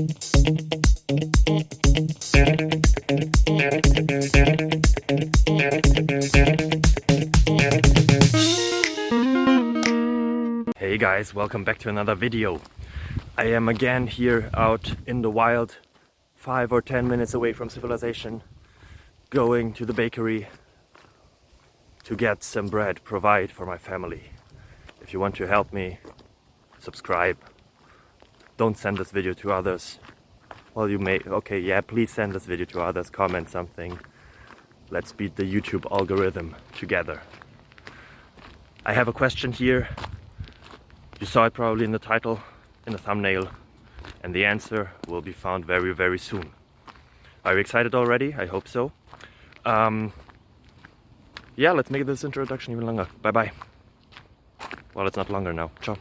Hey guys, welcome back to another video. I am again here out in the wild, 5 or 10 minutes away from civilization, going to the bakery to get some bread, provide for my family. If you want to help me, subscribe. Don't send this video to others. Well, you may, okay, yeah, please send this video to others, comment something. Let's beat the YouTube algorithm together. I have a question here. You saw it probably in the title, in the thumbnail, and the answer will be found very, very soon. Are you excited already? I hope so. Yeah, let's make this introduction even longer. Bye bye. Well, it's not longer now. Ciao.